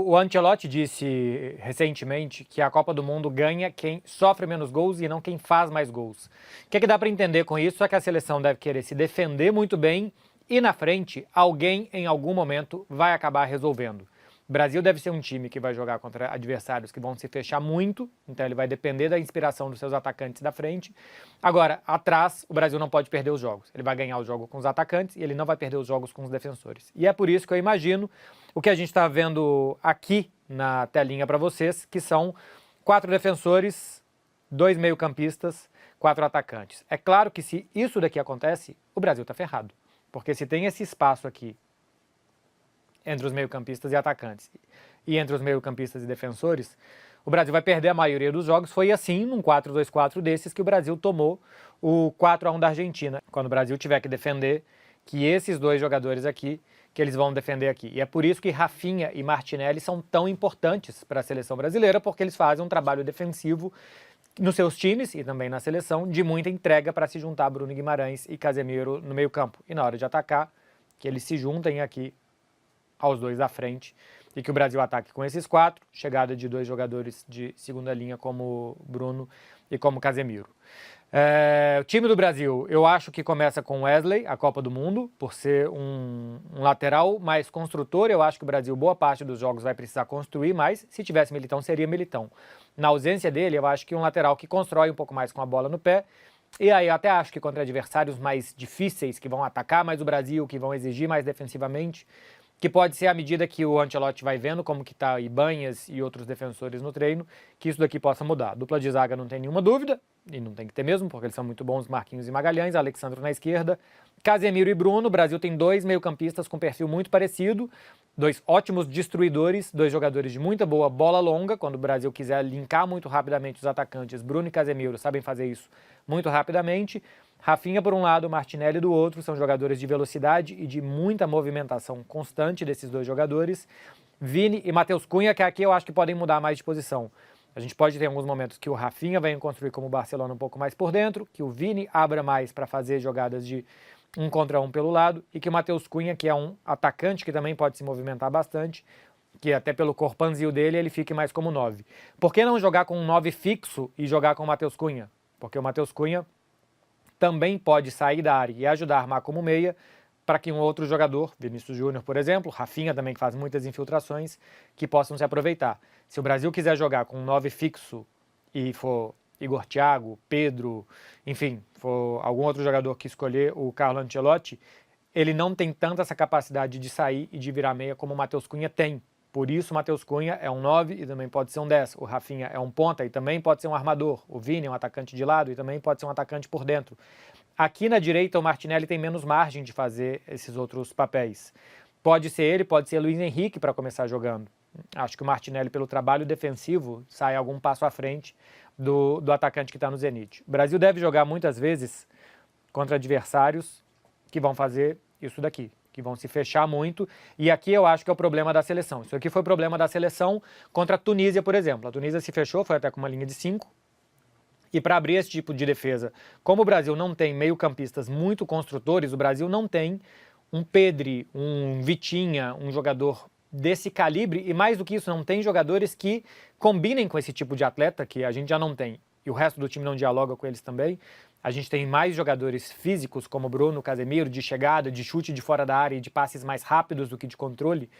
O Ancelotti disse recentemente que a Copa do Mundo ganha quem sofre menos gols e não quem faz mais gols. O que é que dá para entender com isso? É que a seleção deve querer se defender muito bem e na frente alguém em algum momento vai acabar resolvendo. O Brasil deve ser um time que vai jogar contra adversários que vão se fechar muito, então ele vai depender da inspiração dos seus atacantes da frente. Agora, atrás, o Brasil não pode perder os jogos. Ele vai ganhar o jogo com os atacantes e ele não vai perder os jogos com os defensores. E é por isso que eu imagino o que a gente está vendo aqui na telinha para vocês, que são 4 defensores, 2 meio-campistas, 4 atacantes. É claro que se isso daqui acontece, o Brasil está ferrado. Porque se tem esse espaço aqui entre os meio-campistas e atacantes e entre os meio-campistas e defensores, o Brasil vai perder a maioria dos jogos. Foi assim, num 4-2-4 desses, que o Brasil tomou o 4-1 da Argentina. Quando o Brasil tiver que defender, que esses 2 jogadores aqui, que eles vão defender aqui. E é por isso que Rafinha e Martinelli são tão importantes para a seleção brasileira, porque eles fazem um trabalho defensivo nos seus times e também na seleção, de muita entrega para se juntar Bruno Guimarães e Casemiro no meio-campo. E na hora de atacar, que eles se juntem aqui aos 2 da frente e que o Brasil ataque com esses 4, chegada de 2 jogadores de segunda linha como Bruno e como Casemiro. O time do Brasil, eu acho que começa com Wesley, a Copa do Mundo, por ser um lateral mais construtor. Eu acho que o Brasil, boa parte dos jogos, vai precisar construir mais. Se tivesse Militão, seria Militão. Na ausência dele, eu acho que um lateral que constrói um pouco mais com a bola no pé. E aí eu até acho que contra adversários mais difíceis, que vão atacar mais o Brasil, que vão exigir mais defensivamente, que pode ser à medida que o Ancelotti vai vendo como que tá Ibanhas e outros defensores no treino, que isso daqui possa mudar. Dupla de zaga não tem nenhuma dúvida, e não tem que ter mesmo, porque eles são muito bons, Marquinhos e Magalhães, Alexandro na esquerda, Casemiro e Bruno. O Brasil tem 2 meio-campistas com perfil muito parecido, 2 ótimos destruidores, 2 jogadores de muita boa bola longa. Quando o Brasil quiser linkar muito rapidamente os atacantes, Bruno e Casemiro sabem fazer isso muito rapidamente. Rafinha por um lado, Martinelli do outro, são jogadores de velocidade e de muita movimentação constante desses 2 jogadores. Vini e Matheus Cunha, que aqui eu acho que podem mudar mais de posição. A gente pode ter alguns momentos que o Rafinha venha construir como o Barcelona um pouco mais por dentro, que o Vini abra mais para fazer jogadas de 1 contra 1 pelo lado, e que o Matheus Cunha, que é um atacante que também pode se movimentar bastante, que até pelo corpanzil dele ele fique mais como 9. Por que não jogar com um 9 fixo e jogar com o Matheus Cunha? Porque o Matheus Cunha também pode sair da área e ajudar a armar como meia, para que um outro jogador, Vinícius Júnior, por exemplo, Rafinha também, que faz muitas infiltrações, que possam se aproveitar. Se o Brasil quiser jogar com um 9 fixo e for Igor Thiago, Pedro, enfim, for algum outro jogador que escolher o Carlo Ancelotti, ele não tem tanta essa capacidade de sair e de virar meia como o Matheus Cunha tem. Por isso, o Matheus Cunha é um 9 e também pode ser um 10. O Rafinha é um ponta e também pode ser um armador. O Vini é um atacante de lado e também pode ser um atacante por dentro. Aqui na direita, o Martinelli tem menos margem de fazer esses outros papéis. Pode ser ele, pode ser Luiz Henrique para começar jogando. Acho que o Martinelli, pelo trabalho defensivo, sai algum passo à frente do atacante que está no Zenit. O Brasil deve jogar muitas vezes contra adversários que vão fazer isso daqui, que vão se fechar muito, e aqui eu acho que é o problema da seleção. Isso aqui foi o problema da seleção contra a Tunísia, por exemplo. A Tunísia se fechou, foi até com uma linha de 5, e para abrir esse tipo de defesa, como o Brasil não tem meio-campistas muito construtores, o Brasil não tem um Pedri, um Vitinha, um jogador desse calibre, e mais do que isso, não tem jogadores que combinem com esse tipo de atleta, que a gente já não tem, e o resto do time não dialoga com eles também. A gente tem mais jogadores físicos, como Bruno, Casemiro, de chegada, de chute de fora da área e de passes mais rápidos do que de controle.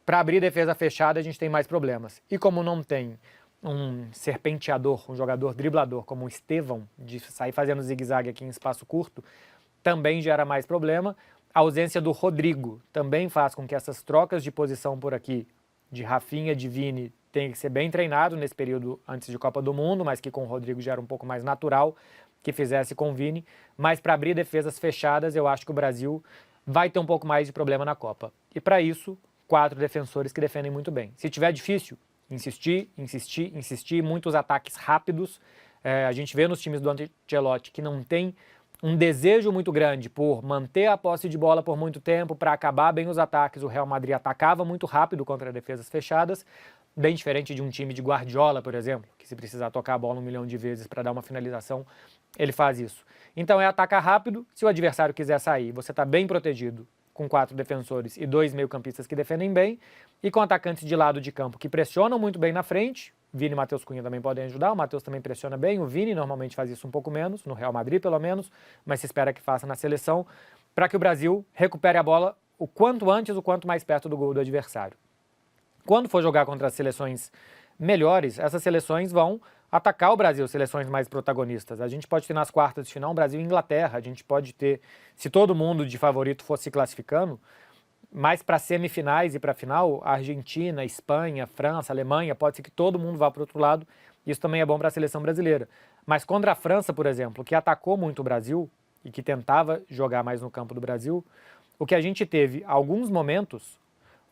Para abrir defesa fechada, a gente tem mais problemas. E como não tem um serpenteador, um jogador driblador como o Estevão, de sair fazendo zigue-zague aqui em espaço curto, também gera mais problema. A ausência do Rodrigo também faz com que essas trocas de posição por aqui, de Rafinha, de Vini, tenha que ser bem treinado nesse período antes de Copa do Mundo, mas que com o Rodrigo já era um pouco mais natural que fizesse com o Vini. Mas para abrir defesas fechadas, eu acho que o Brasil vai ter um pouco mais de problema na Copa. E para isso, 4 defensores que defendem muito bem. Se tiver difícil, insistir, muitos ataques rápidos. A gente vê nos times do Ancelotti que não tem um desejo muito grande por manter a posse de bola por muito tempo, para acabar bem os ataques. O Real Madrid atacava muito rápido contra defesas fechadas, bem diferente de um time de Guardiola, por exemplo, que se precisar tocar a bola 1 milhão de vezes para dar uma finalização, ele faz isso. Então é atacar rápido. Se o adversário quiser sair, você está bem protegido com 4 defensores e 2 meio-campistas que defendem bem, e com atacantes de lado de campo que pressionam muito bem na frente. Vini e Matheus Cunha também podem ajudar, o Matheus também pressiona bem, o Vini normalmente faz isso um pouco menos, no Real Madrid pelo menos, mas se espera que faça na seleção, para que o Brasil recupere a bola o quanto antes, o quanto mais perto do gol do adversário. Quando for jogar contra as seleções melhores, essas seleções vão atacar o Brasil, seleções mais protagonistas. A gente pode ter nas quartas de final um Brasil e Inglaterra, a gente pode ter, se todo mundo de favorito fosse se classificando, mais para semifinais e para final, Argentina, Espanha, França, Alemanha, pode ser que todo mundo vá para o outro lado, isso também é bom para a seleção brasileira. Mas contra a França, por exemplo, que atacou muito o Brasil e que tentava jogar mais no campo do Brasil, o que a gente teve alguns momentos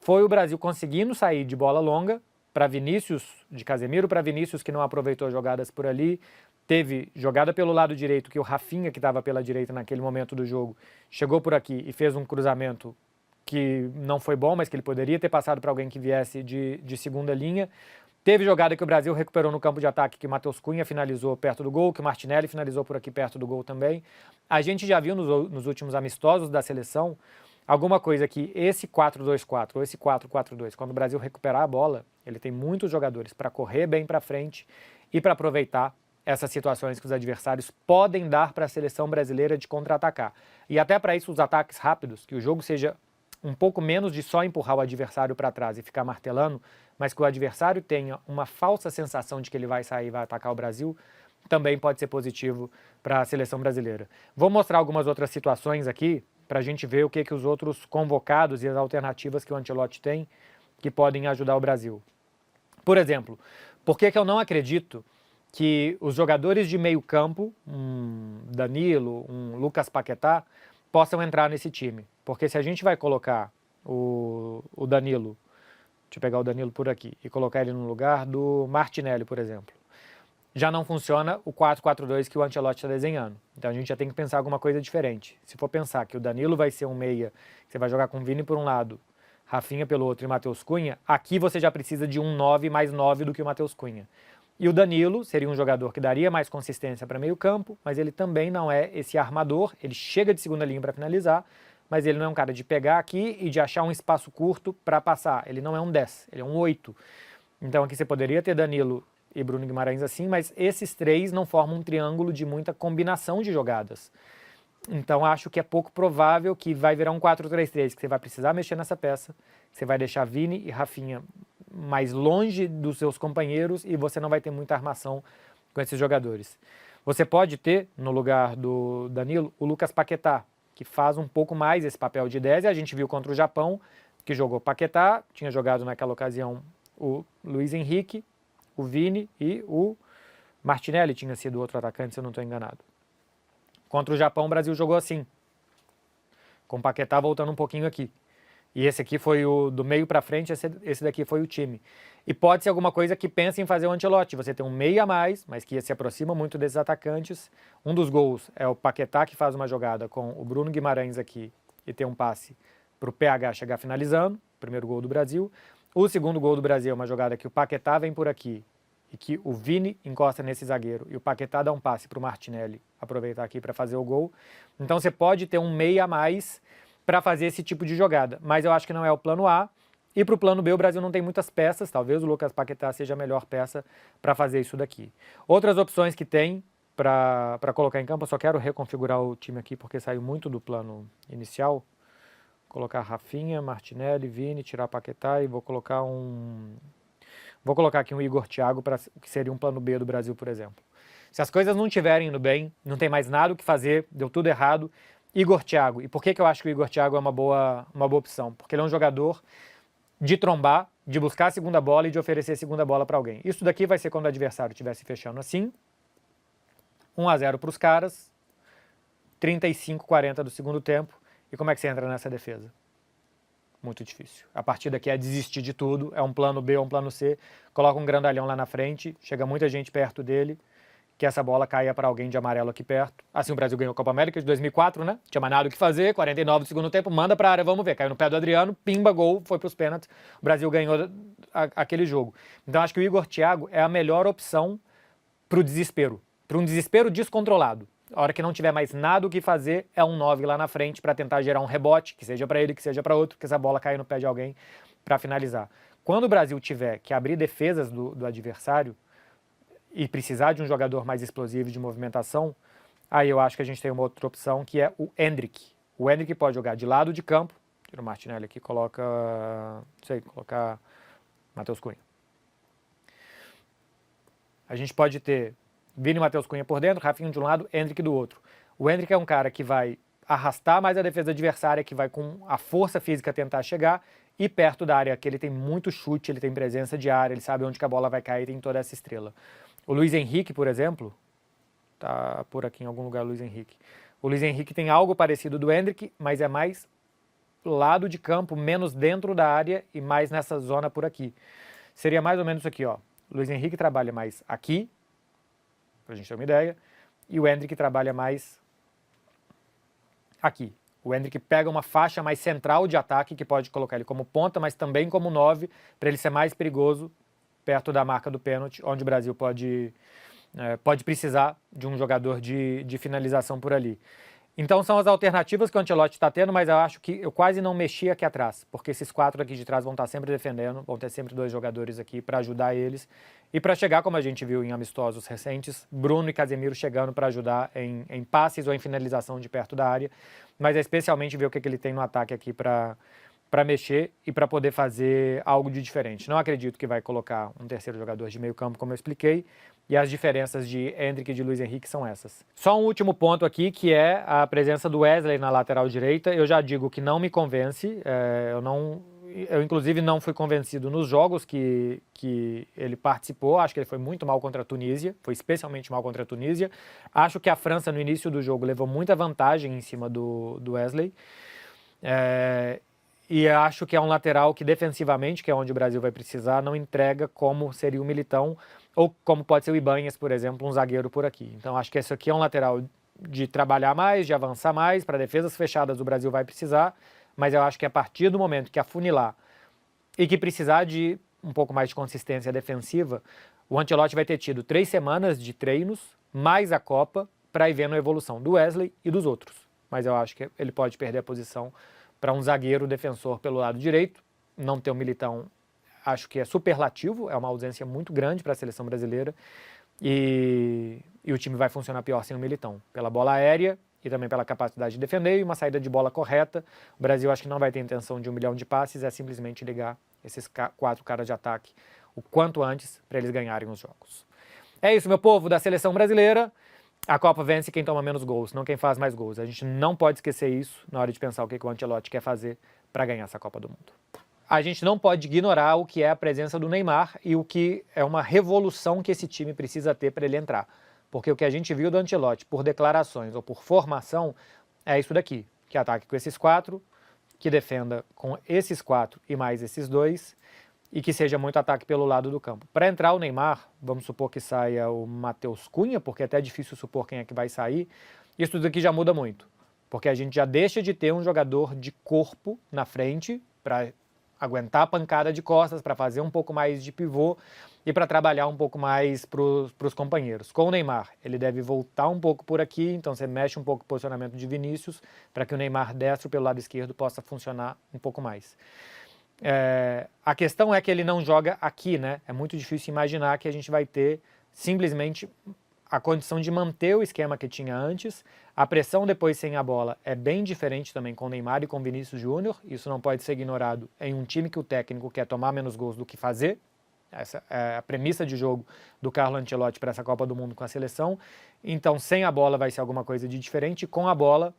foi o Brasil conseguindo sair de bola longa para Vinícius, de Casemiro para Vinícius, que não aproveitou jogadas por ali. Teve jogada pelo lado direito, que o Rafinha, que estava pela direita naquele momento do jogo, chegou por aqui e fez um cruzamento que não foi bom, mas que ele poderia ter passado para alguém que viesse de segunda linha. Teve jogada que o Brasil recuperou no campo de ataque, que o Matheus Cunha finalizou perto do gol, que o Martinelli finalizou por aqui perto do gol também. A gente já viu nos últimos amistosos da seleção alguma coisa que esse 4-2-4 ou esse 4-4-2, quando o Brasil recuperar a bola, ele tem muitos jogadores para correr bem para frente e para aproveitar essas situações que os adversários podem dar para a seleção brasileira de contra-atacar. E até para isso os ataques rápidos, que o jogo seja um pouco menos de só empurrar o adversário para trás e ficar martelando, mas que o adversário tenha uma falsa sensação de que ele vai sair e vai atacar o Brasil, também pode ser positivo para a seleção brasileira. Vou mostrar algumas outras situações aqui para a gente ver o que os outros convocados e as alternativas que o Ancelotti tem que podem ajudar o Brasil. Por exemplo, por que eu não acredito que os jogadores de meio campo, um Danilo, um Lucas Paquetá, possam entrar nesse time? Porque se a gente vai colocar o Danilo, deixa eu pegar o Danilo por aqui, e colocar ele no lugar do Martinelli, por exemplo, já não funciona o 4-4-2 que o Ancelotti está desenhando. Então a gente já tem que pensar alguma coisa diferente. Se for pensar que o Danilo vai ser um meia, você vai jogar com o Vini por um lado, Rafinha pelo outro e Matheus Cunha, aqui você já precisa de um 9 mais 9 do que o Matheus Cunha. E o Danilo seria um jogador que daria mais consistência para meio campo, mas ele também não é esse armador, ele chega de segunda linha para finalizar, mas ele não é um cara de pegar aqui e de achar um espaço curto para passar. Ele não é um 10, ele é um 8. Então aqui você poderia ter Danilo e Bruno Guimarães assim, mas esses três não formam um triângulo de muita combinação de jogadas. Então acho que é pouco provável que vai virar um 4-3-3, que você vai precisar mexer nessa peça, você vai deixar Vini e Rafinha mais longe dos seus companheiros e você não vai ter muita armação com esses jogadores. Você pode ter, no lugar do Danilo, o Lucas Paquetá, que faz um pouco mais esse papel de 10, e a gente viu contra o Japão, que jogou Paquetá, tinha jogado naquela ocasião o Luiz Henrique, o Vini e o Martinelli tinha sido outro atacante, se eu não estou enganado. Contra o Japão, o Brasil jogou assim, com o Paquetá voltando um pouquinho aqui. E esse aqui foi o do meio para frente, esse daqui foi o time. E pode ser alguma coisa que pense em fazer o Ancelotti. Você tem um meia a mais, mas que se aproxima muito desses atacantes. Um dos gols é o Paquetá, que faz uma jogada com o Bruno Guimarães aqui e tem um passe para o PH chegar finalizando, primeiro gol do Brasil. O segundo gol do Brasil é uma jogada que o Paquetá vem por aqui e que o Vini encosta nesse zagueiro e o Paquetá dá um passe para o Martinelli aproveitar aqui para fazer o gol. Então você pode ter um meia a mais para fazer esse tipo de jogada, mas eu acho que não é o plano A. E para o plano B o Brasil não tem muitas peças, talvez o Lucas Paquetá seja a melhor peça para fazer isso daqui. Outras opções que tem para colocar em campo, eu só quero reconfigurar o time aqui porque saiu muito do plano inicial. Colocar Rafinha, Martinelli, Vini, tirar Paquetá e vou colocar aqui um Igor Thiago para que seria um plano B do Brasil, por exemplo. Se as coisas não estiverem indo bem, não tem mais nada o que fazer, deu tudo errado, Igor Thiago. E por que eu acho que o Igor Thiago é uma boa opção? Porque ele é um jogador de trombar, de buscar a segunda bola e de oferecer a segunda bola para alguém. Isso daqui vai ser quando o adversário estiver se fechando assim, 1-0 para os caras, 35-40 do segundo tempo. E como é que você entra nessa defesa? Muito difícil. A partir daqui é desistir de tudo, é um plano B ou um plano C, coloca um grandalhão lá na frente, chega muita gente perto dele, que essa bola caia para alguém de amarelo aqui perto. Assim o Brasil ganhou a Copa América de 2004, né? Tinha mais nada o que fazer, 49 do segundo tempo, manda para a área, vamos ver. Caiu no pé do Adriano, pimba, gol, foi para os pênaltis. O Brasil ganhou aquele jogo. Então acho que o Igor Thiago é a melhor opção para o desespero, para um desespero descontrolado. A hora que não tiver mais nada o que fazer, é um 9 lá na frente para tentar gerar um rebote, que seja para ele, que seja para outro, que essa bola caia no pé de alguém para finalizar. Quando o Brasil tiver que abrir defesas do adversário e precisar de um jogador mais explosivo de movimentação, aí eu acho que a gente tem uma outra opção, que é o Endrick. O Endrick pode jogar de lado de campo. Tira o Martinelli aqui, coloca... Não sei, colocar Matheus Cunha. A gente pode ter Vini e Matheus Cunha por dentro, Rafinha de um lado, Endrick do outro. O Endrick é um cara que vai arrastar mais a defesa adversária, que vai com a força física tentar chegar, e perto da área, que ele tem muito chute, ele tem presença de área, ele sabe onde que a bola vai cair, tem toda essa estrela. O Luiz Henrique, por exemplo, tá por aqui em algum lugar o Luiz Henrique. O Luiz Henrique tem algo parecido do Endrick, mas é mais lado de campo, menos dentro da área e mais nessa zona por aqui. Seria mais ou menos isso aqui, ó. O Luiz Henrique trabalha mais aqui, pra gente ter uma ideia, e o Endrick trabalha mais aqui. O Endrick pega uma faixa mais central de ataque, que pode colocar ele como ponta, mas também como 9, para ele ser mais perigoso perto da marca do pênalti, onde o Brasil pode precisar de um jogador de finalização por ali. Então são as alternativas que o Ancelotti está tendo, mas eu acho que eu quase não mexi aqui atrás, porque esses 4 aqui de trás vão estar sempre defendendo, vão ter sempre 2 jogadores aqui para ajudar eles. E para chegar, como a gente viu em amistosos recentes, Bruno e Casemiro chegando para ajudar em passes ou em finalização de perto da área, mas é especialmente ver o que ele tem no ataque aqui para mexer e para poder fazer algo de diferente. Não acredito que vai colocar um terceiro jogador de meio campo, como eu expliquei, e as diferenças de Endrick e de Luiz Henrique são essas. Só um último ponto aqui, que é a presença do Wesley na lateral direita. Eu já digo que não me convence, eu inclusive não fui convencido nos jogos que ele participou. Acho que ele foi muito mal contra a Tunísia, foi especialmente mal contra a Tunísia. Acho que a França no início do jogo levou muita vantagem em cima do Wesley. E acho que é um lateral que defensivamente, que é onde o Brasil vai precisar, não entrega como seria o Militão, ou como pode ser o Ibanhas, por exemplo, um zagueiro por aqui. Então acho que esse aqui é um lateral de trabalhar mais, de avançar mais, para defesas fechadas o Brasil vai precisar, mas eu acho que a partir do momento que afunilar e que precisar de um pouco mais de consistência defensiva, o Ancelotti vai ter tido 3 semanas de treinos, mais a Copa, para ir vendo a evolução do Wesley e dos outros. Mas eu acho que ele pode perder a posição para um zagueiro defensor pelo lado direito. Não ter o Militão, acho que é superlativo, é uma ausência muito grande para a seleção brasileira, e o time vai funcionar pior sem o Militão, pela bola aérea e também pela capacidade de defender e uma saída de bola correta. O Brasil acho que não vai ter intenção de 1 milhão de passes, é simplesmente ligar esses 4 caras de ataque o quanto antes para eles ganharem os jogos. É isso, meu povo, da seleção brasileira. A Copa vence quem toma menos gols, não quem faz mais gols. A gente não pode esquecer isso na hora de pensar o que o Ancelotti quer fazer para ganhar essa Copa do Mundo. A gente não pode ignorar o que é a presença do Neymar e o que é uma revolução que esse time precisa ter para ele entrar. Porque o que a gente viu do Ancelotti por declarações ou por formação é isso daqui, que ataque com esses 4, que defenda com esses 4 e mais esses 2, e que seja muito ataque pelo lado do campo. Para entrar o Neymar, vamos supor que saia o Matheus Cunha, porque é até difícil supor quem é que vai sair, isso tudo aqui já muda muito, porque a gente já deixa de ter um jogador de corpo na frente para aguentar a pancada de costas, para fazer um pouco mais de pivô e para trabalhar um pouco mais para os companheiros. Com o Neymar, ele deve voltar um pouco por aqui, então você mexe um pouco o posicionamento de Vinícius para que o Neymar destro pelo lado esquerdo possa funcionar um pouco mais. A questão é que ele não joga aqui, né? É muito difícil imaginar que a gente vai ter simplesmente a condição de manter o esquema que tinha antes. A pressão depois sem a bola é bem diferente também com o Neymar e com o Vinícius Júnior. Isso não pode ser ignorado em um time que o técnico quer tomar menos gols do que fazer. Essa é a premissa de jogo do Carlo Ancelotti para essa Copa do Mundo com a seleção. Então, sem a bola vai ser alguma coisa de diferente. Com a bola,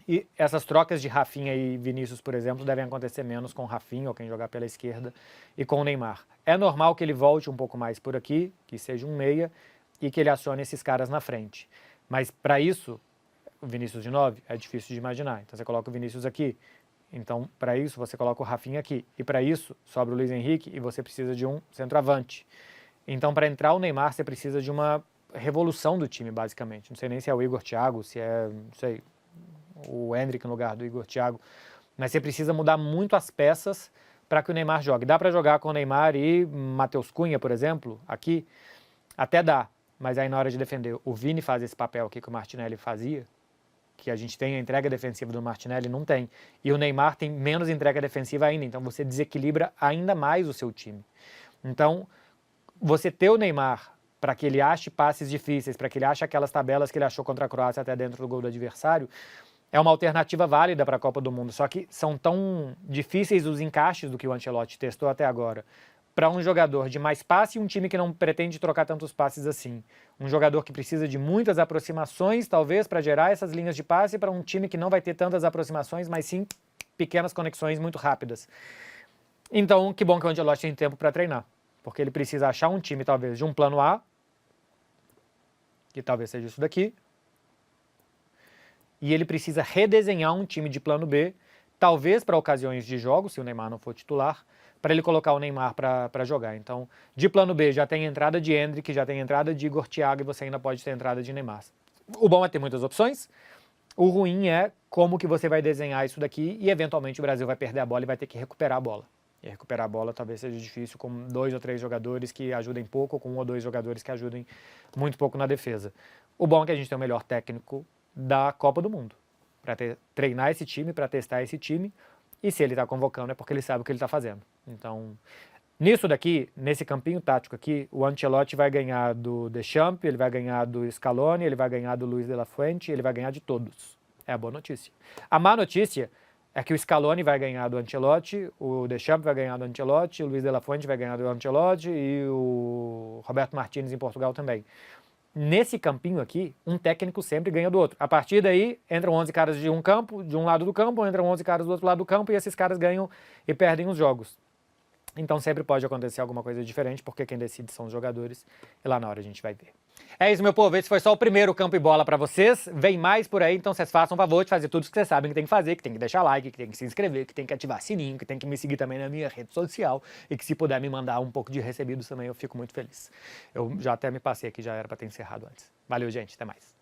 e essas trocas de Rafinha e Vinícius, por exemplo, devem acontecer menos com o Rafinha, ou quem jogar pela esquerda, e com o Neymar. É normal que ele volte um pouco mais por aqui, que seja um meia, e que ele acione esses caras na frente. Mas para isso, o Vinícius de 9 é difícil de imaginar. Então você coloca o Vinícius aqui. Então, para isso, você coloca o Rafinha aqui. E para isso, sobra o Luiz Henrique e você precisa de um centroavante. Então, para entrar o Neymar, você precisa de uma revolução do time, basicamente. Não sei nem se é o Igor Thiago, se é, não sei, o Endrick no lugar do Igor Thiago. Mas você precisa mudar muito as peças para que o Neymar jogue. Dá para jogar com o Neymar e Matheus Cunha, por exemplo, aqui? Até dá. mas aí na hora de defender, o Vini faz esse papel aqui que o Martinelli fazia, que a gente tem a entrega defensiva do Martinelli, não tem. E o Neymar tem menos entrega defensiva ainda, então você desequilibra ainda mais o seu time. Então, você ter o Neymar para que ele ache passes difíceis, para que ele ache aquelas tabelas que ele achou contra a Croácia até dentro do gol do adversário, é uma alternativa válida para a Copa do Mundo. Só que são tão difíceis os encaixes do que o Ancelotti testou até agora. Para um jogador de mais passe e um time que não pretende trocar tantos passes assim. Um jogador que precisa de muitas aproximações, talvez, para gerar essas linhas de passe, para um time que não vai ter tantas aproximações, mas sim pequenas conexões muito rápidas. Então, que bom que o Ancelotti tem tempo para treinar, porque ele precisa achar um time, talvez, de um plano A, que talvez seja isso daqui, e ele precisa redesenhar um time de plano B, talvez para ocasiões de jogo, se o Neymar não for titular, para ele colocar o Neymar para jogar. Então, de plano B já tem entrada de Endrick, já tem entrada de Igor Thiago e você ainda pode ter entrada de Neymar. O bom é ter muitas opções, o ruim é como que você vai desenhar isso daqui e eventualmente o Brasil vai perder a bola e vai ter que recuperar a bola. E recuperar a bola talvez seja difícil com 2 ou 3 jogadores que ajudem pouco ou com 1 ou 2 jogadores que ajudem muito pouco na defesa. O bom é que a gente tem o melhor técnico da Copa do Mundo para treinar esse time, para testar esse time, e se ele está convocando é porque ele sabe o que ele está fazendo. Então, nisso daqui, nesse campinho tático aqui, o Ancelotti vai ganhar do Deschamps, ele vai ganhar do Scaloni, ele vai ganhar do Luis de la Fuente, ele vai ganhar de todos. É a boa notícia. A má notícia é que o Scaloni vai ganhar do Ancelotti, o Deschamps vai ganhar do Ancelotti, o Luis de la Fuente vai ganhar do Ancelotti e o Roberto Martínez em Portugal também. Nesse campinho aqui, um técnico sempre ganha do outro. A partir daí, entram 11 caras de um campo, de um lado do campo, entram 11 caras do outro lado do campo e esses caras ganham e perdem os jogos. Então sempre pode acontecer alguma coisa diferente, porque quem decide são os jogadores e lá na hora a gente vai ver. É isso, meu povo, esse foi só o primeiro Campo e Bola pra vocês. Vem mais por aí, então vocês façam um favor de fazer tudo o que vocês sabem que tem que fazer, que tem que deixar like, que tem que se inscrever, que tem que ativar sininho, que tem que me seguir também na minha rede social e que se puder me mandar um pouco de recebidos também eu fico muito feliz. Eu já até me passei aqui, já era pra ter encerrado antes. Valeu, gente, até mais.